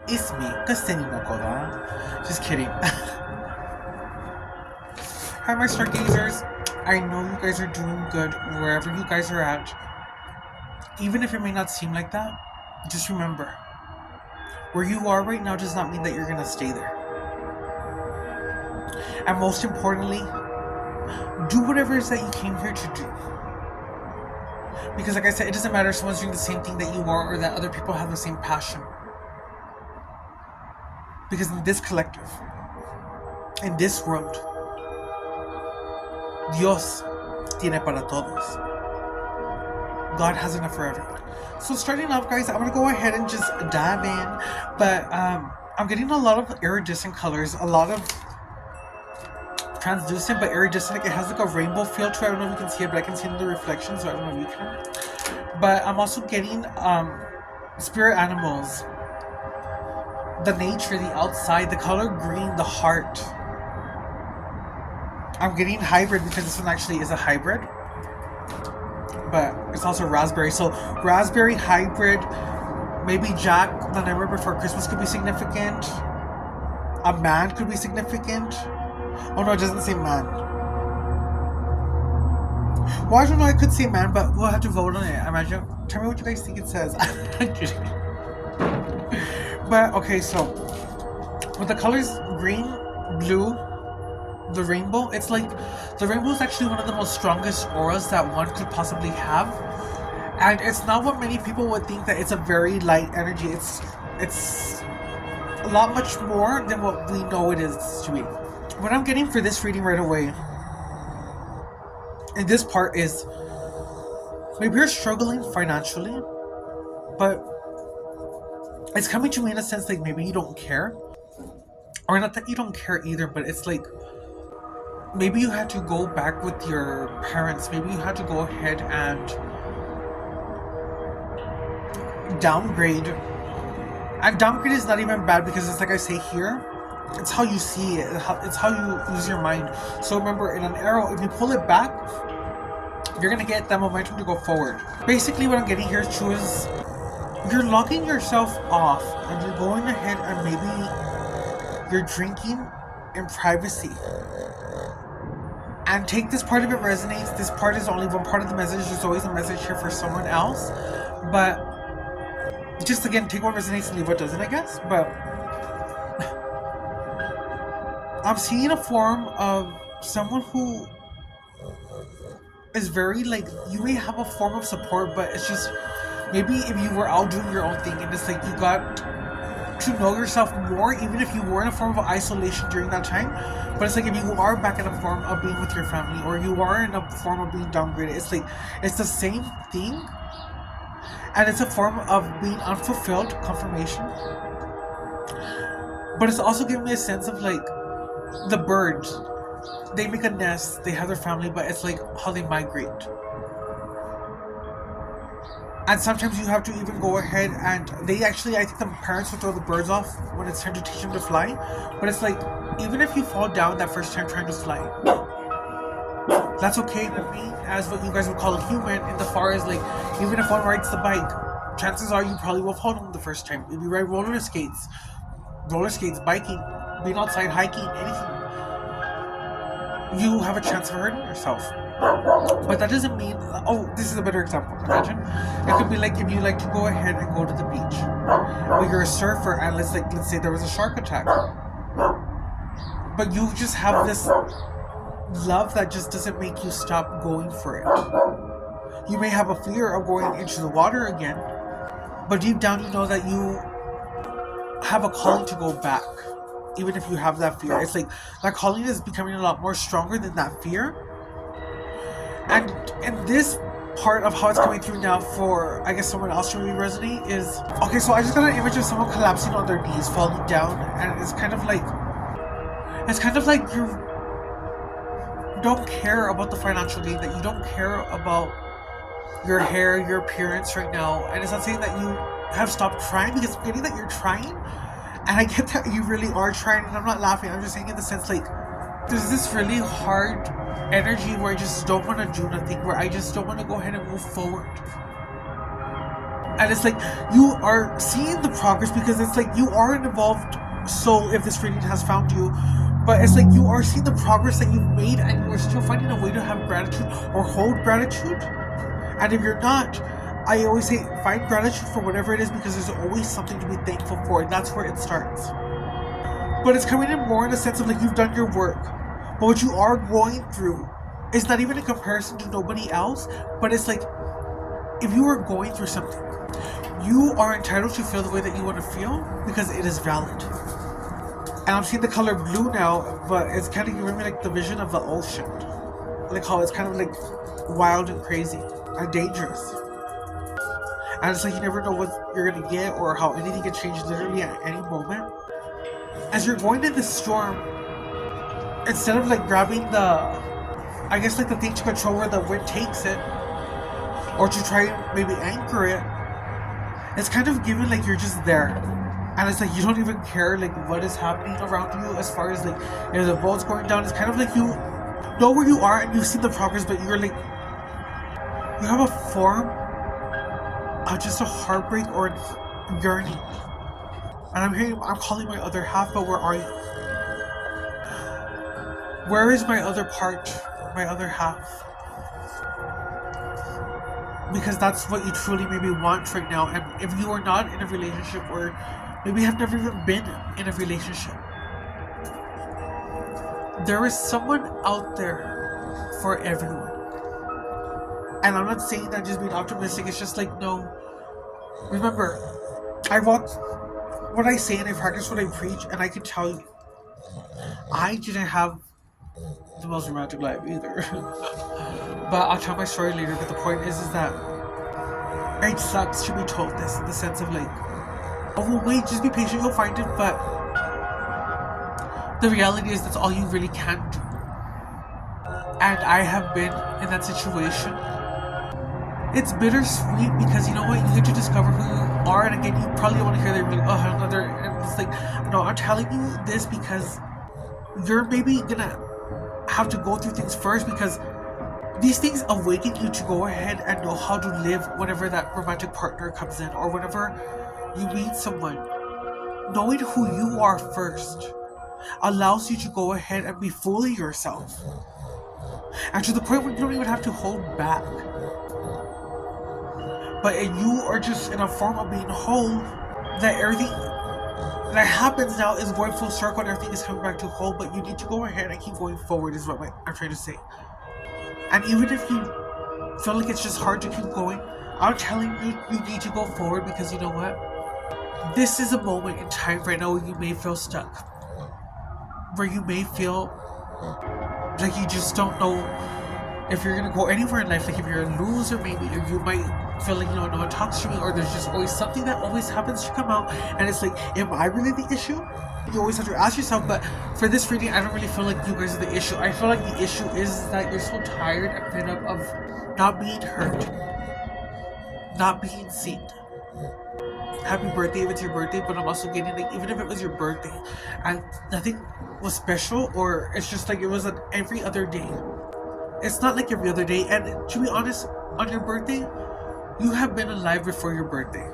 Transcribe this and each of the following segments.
It's me, Kasteninakola. Just kidding. Hi, my stargazers. I know you guys are doing good wherever you guys are at. Even if it may not seem like that, just remember where you are right now does not mean that you're gonna stay there. And most importantly, do whatever it is that you came here to do. Because, like I said, it doesn't matter if someone's doing the same thing that you are or that other people have the same passion. Because in this collective, in this world, Dios tiene para todos. God has enough for everyone. So starting off, guys, I'm going to go ahead and just dive in. But I'm getting a lot of iridescent colors, a lot of translucent but iridescent. Like it has like a rainbow feel to it. I don't know if you can see it, but I can see it in the reflection, so I don't know if you can. But I'm also getting spirit animals, the nature, the outside, the color green, the heart. I'm getting hybrid because this one actually is a hybrid, but it's also raspberry. So raspberry hybrid, maybe Jack the Nightmare Before Christmas could be significant. A man could be significant. Oh no, it doesn't say man. Well, I don't know, I could say man, but we'll have to vote on it. Imagine. Tell me what you guys think it says. But okay, so with the colors green, blue, the rainbow, it's like the rainbow is actually one of the most strongest auras that one could possibly have. And it's not what many people would think, that it's a very light energy. It's a lot much more than what we know it is to be. What I'm getting for this reading right away, and this part is, maybe you're struggling financially, but it's coming to me in a sense like maybe you don't care. Or not that you don't care either, but it's like maybe you had to go back with your parents. Maybe you had to go ahead and downgrade. And downgrade is not even bad because it's like I say here, it's how you see it. It's how you use your mind. So remember, in an arrow, if you pull it back, you're going to get that momentum to go forward. Basically, what I'm getting here too is you're locking yourself off and you're going ahead and maybe you're drinking in privacy. And take this part of it resonates. This part is only one part of the message. There's always a message here for someone else. But just again, take what resonates and leave what doesn't, I guess. But I'm seeing a form of someone who is very like, you may have a form of support, but it's just maybe if you were out doing your own thing and it's like you got to know yourself more, even if you were in a form of isolation during that time. But it's like if you are back in a form of being with your family, or you are in a form of being downgraded, it's like it's the same thing, and it's a form of being unfulfilled confirmation. But it's also giving me a sense of like the birds, they make a nest, they have their family, but it's like how they migrate. And sometimes you have to even go ahead and they actually, I think the parents will throw the birds off when it's time to teach them to fly. But it's like, even if you fall down that first time trying to fly, that's okay with me as what you guys would call a human, in the far as like, even if one rides the bike, chances are you probably will fall down the first time. If you ride roller skates, biking, being outside, hiking, anything, you have a chance of hurting yourself. But that doesn't mean, oh, this is a better example. Imagine, it could be like if you like to go ahead and go to the beach, but you're a surfer and let's say there was a shark attack, but you just have this love that just doesn't make you stop going for it. You may have a fear of going into the water again, but deep down you know that you have a calling to go back. Even if you have that fear, it's like that calling is becoming a lot more stronger than that fear. And this part of how it's coming through now for, I guess, someone else to really resonate is, okay, so I just got an image of someone collapsing on their knees, falling down, and it's kind of like you don't care about the financial gain, that you don't care about your hair, your appearance right now. And it's not saying that you have stopped trying, because I'm getting that you're trying, and I get that you really are trying, and I'm not laughing, I'm just saying in the sense like, there's this really hard energy where I just don't want to do nothing, where I just don't want to go ahead and move forward. And it's like you are seeing the progress because it's like you are an evolved soul if this reading has found you. But it's like you are seeing the progress that you've made and you are still finding a way to have gratitude or hold gratitude. And if you're not, I always say find gratitude for whatever it is because there's always something to be thankful for, and that's where it starts. But it's coming in more in a sense of like you've done your work. But what you are going through is not even in comparison to nobody else, but it's like if you are going through something, you are entitled to feel the way that you want to feel because it is valid. And I'm seeing the color blue now, but it's kind of giving me like the vision of the ocean. Like how it's kind of like wild and crazy and dangerous. And it's like you never know what you're going to get or how anything can change literally at any moment. As you're going in this storm, instead of like grabbing the, I guess like the thing to control where the wind takes it, or to try and maybe anchor it, it's kind of given like you're just there. And it's like you don't even care like what is happening around you as far as like if the boat's going down. It's kind of like you know where you are and you've seen the progress, but you're like you have a form of just a heartbreak or a yearning. And I'm calling my other half, but where are you? Where is my other part, my other half? Because that's what you truly maybe want right now. And if you are not in a relationship or maybe have never even been in a relationship, there is someone out there for everyone. And I'm not saying that just being optimistic. It's just like, no. Remember, I walk what I say and I practice what I preach, and I can tell you, I didn't have the most romantic life either. But I'll tell my story later. But the point is that it sucks to be told this in the sense of like, oh well, wait, just be patient, you'll find it. But the reality is that's all you really can do. And I have been in that situation. It's bittersweet because you know what, you get to discover who you are, and again, you probably don't want to hear that you're like, oh, another, and it's like, no, I'm telling you this because you're maybe gonna have to go through things first, because these things awaken you to go ahead and know how to live whenever that romantic partner comes in, or whenever you meet someone. Knowing who you are first allows you to go ahead and be fully yourself, and to the point where you don't even have to hold back. But you are just in a form of being whole, that everything that happens now is going full circle and everything is coming back to whole, but you need to go ahead and keep going forward is what I'm trying to say. And even if you feel like it's just hard to keep going, I'm telling you, you need to go forward, because you know what? This is a moment in time right now where you may feel stuck. Where you may feel like you just don't know if you're going to go anywhere in life. Like if you're a loser maybe, or you might feel like, no one talks to me, or there's just always something that always happens to come out, and it's like, am I really the issue? You always have to ask yourself. But for this reading, I don't really feel like you guys are the issue. I feel like the issue is that you're so tired and fed up of not being heard, not being seen. Happy birthday if it's your birthday, but I'm also getting like, even if it was your birthday and nothing was special, or it's just like it was an every other day. It's not like every other day. And to be honest, on your birthday, you have been alive before your birthday.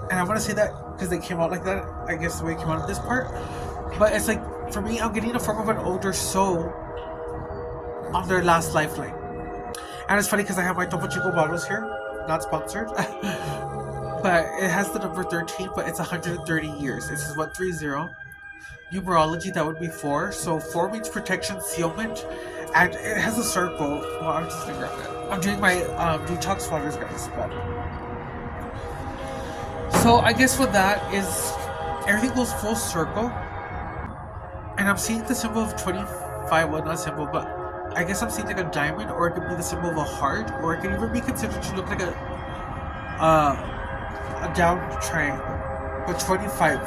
And I want to say that because they came out like that, I guess the way it came out in this part. But it's like, for me, I'm getting a form of an older soul on their last lifeline. And it's funny because I have my Topo Chico bottles here, not sponsored. But it has the number 13, but it's 130 years. This is 130. Numerology, that would be 4. So 4 means protection, sealment, and it has a circle. Well, I'm just gonna grab it. I'm doing my detox waters, guys. But so I guess with that is everything goes full circle, and I'm seeing the symbol of 25. Well, not symbol, but I guess I'm seeing like a diamond, or it could be the symbol of a heart, or it could even be considered to look like a down triangle, but 25.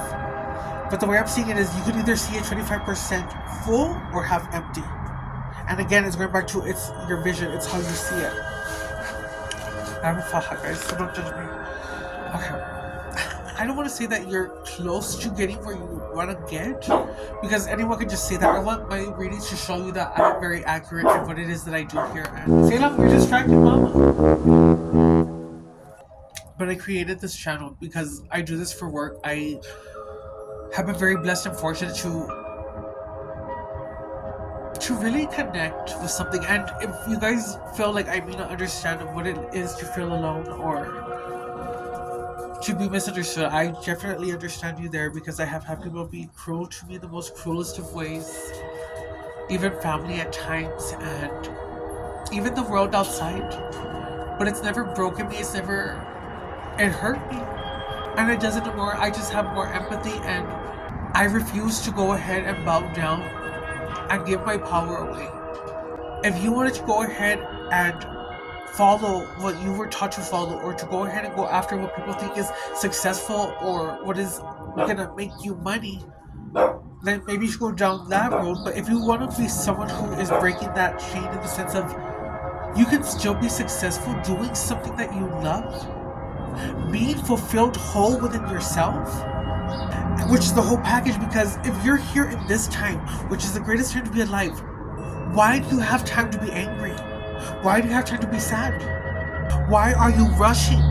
But the way I'm seeing it is you could either see it 25% full or half empty. And again, it's going back to it's your vision, it's how you see it. I'm a faha, guys, so don't judge me. Okay. I don't want to say that you're close to getting where you want to get, because anyone can just say that. I want my readings to show you that I'm very accurate in what it is that I do here. And Salem, you're distracted, mama. But I created this channel because I do this for work. I have been very blessed and fortunate to really connect with something. And if you guys feel like I may not understand what it is to feel alone or to be misunderstood, I definitely understand you there, because I have had people be cruel to me in the most cruelest of ways, even family at times, and even the world outside. But it's never broken me, it hurt me. And it doesn't anymore. I just have more empathy, and I refuse to go ahead and bow down and give my power away. If you wanted to go ahead and follow what you were taught to follow, or to go ahead and go after what people think is successful or what is gonna make you money, then maybe you should go down that road. But if you want to be someone who is breaking that chain in the sense of you can still be successful doing something that you love, being fulfilled whole within yourself, which is the whole package. Because if you're here in this time, which is the greatest time to be alive, why do you have time to be angry? Why do you have time to be sad? Why are you rushing?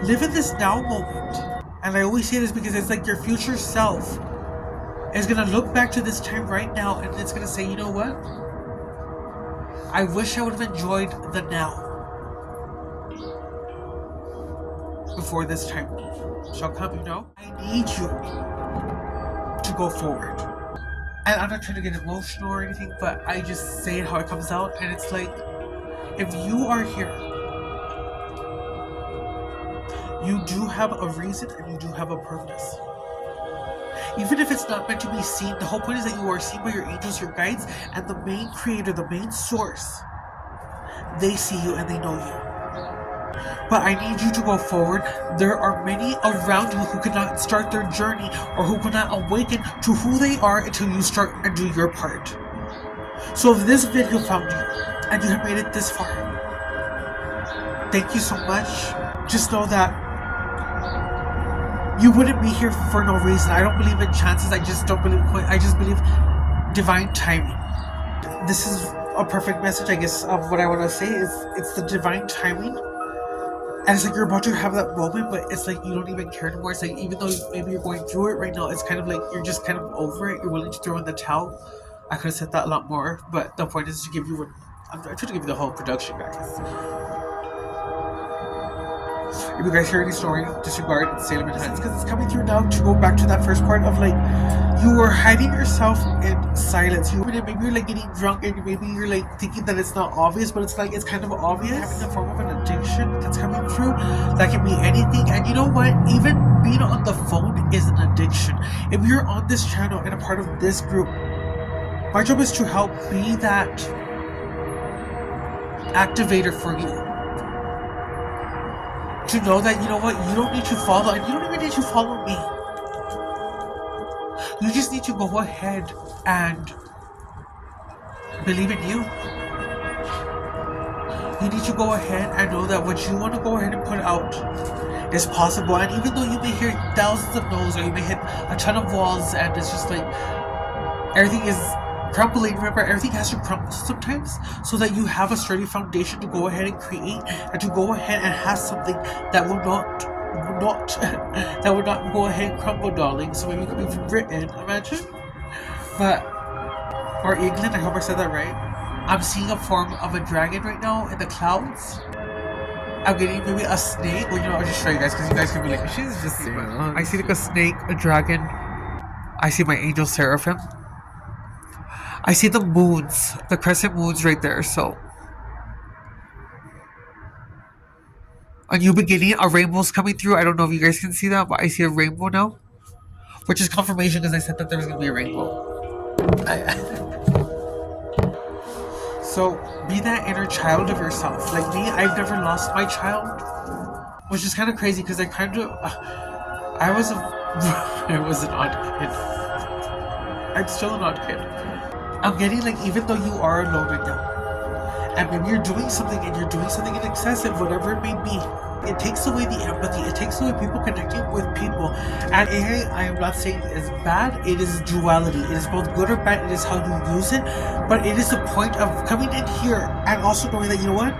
Live in this now moment. And I always say this because it's like your future self is gonna look back to this time right now, and it's gonna say, you know what? I wish I would have enjoyed the now before this time shall come, you know? I need you to go forward. And I'm not trying to get emotional or anything, but I just say it how it comes out. And it's like, if you are here, you do have a reason and you do have a purpose. Even if it's not meant to be seen, the whole point is that you are seen by your angels, your guides, and the main creator, the main source. They see you and they know you. But I need you to go forward. There are many around you who cannot start their journey or who cannot awaken to who they are until you start and do your part. So if this video found you and you have made it this far, thank you so much. Just know that you wouldn't be here for no reason. I don't believe in chances. I just believe divine timing. This is a perfect message, I guess, of what I want to say is it's the divine timing. And it's like you're about to have that moment, but it's like you don't even care anymore. It's like even though maybe you're going through it right now, it's kind of like you're just kind of over it. You're willing to throw in the towel. I could have said that a lot more, but the point is to give you I'm trying to give you the whole production, guys. If you guys hear any snoring, disregard, it's Salem and Hans, because it's coming through now to go back to that first part of like you were hiding yourself in silence. Maybe you're like getting drunk and maybe you're like thinking that it's not obvious, but it's like it's kind of obvious. Having a form of an addiction that's coming through that can be anything. And you know what? Even being on the phone is an addiction. If you're on this channel and a part of this group, my job is to help be that activator for you. To know that, you know what, you don't need to follow, and you don't even need to follow me. You just need to go ahead and believe in you. You need to go ahead and know that what you want to go ahead and put out is possible. And even though you may hear thousands of no's, or you may hit a ton of walls, and it's just like everything is crumbling. Remember, everything has to crumble sometimes so that you have a sturdy foundation to go ahead and create, and to go ahead and have something that will not go ahead and crumble, darling. So maybe it could be written, imagine. But, or England, I hope I said that right. I'm seeing a form of a dragon right now in the clouds. I'm getting maybe a snake. Well, you know, I'll just show you guys because you guys can be like, she's just seeing. I see like a snake, a dragon. I see my angel seraphim. I see the moons, the crescent moons right there, so. A new beginning, a rainbow's coming through. I don't know if you guys can see that, but I see a rainbow now. Which is confirmation because I said that there was going to be a rainbow. So, be that inner child of yourself. Like me, I've never lost my child. Which is kind of crazy because I was an odd kid. I'm still an odd kid. I'm getting like, even though you are alone right now, and maybe you're doing something and you're doing something in excessive, whatever it may be, it takes away the empathy, it takes away people connecting with people. And I am not saying it is bad, it is duality. It is both good or bad, it is how you use it, but it is the point of coming in here and also knowing that, you know what?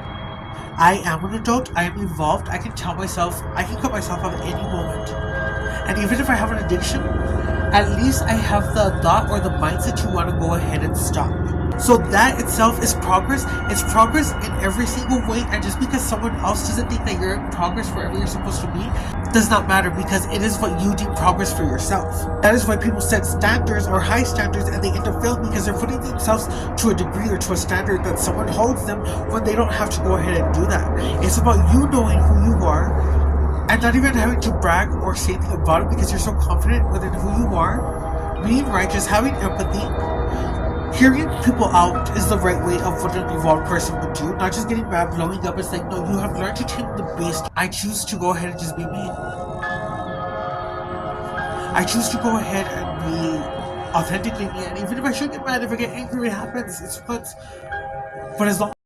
I am an adult, I am evolved, I can tell myself, I can cut myself off at any moment. And even if I have an addiction, at least I have the thought or the mindset to want to go ahead and stop. So that itself is progress. It's progress in every single way, and just because someone else doesn't think that you're in progress wherever you're supposed to be, does not matter, because it is what you deem progress for yourself. That is why people set standards or high standards and they end up failing, because they're putting themselves to a degree or to a standard that someone holds them when they don't have to go ahead and do that. It's about you knowing who you are and not even having to brag or say anything about it, because you're so confident within who you are, being righteous, having empathy. Hearing people out is the right way of what an evolved person would do, not just getting mad, blowing up. It's like, no, you have learned to tame the beast. I choose to go ahead and just be me. I choose to go ahead and be authentically me, and even if I should get mad, if I get angry, it happens. It's what. But as long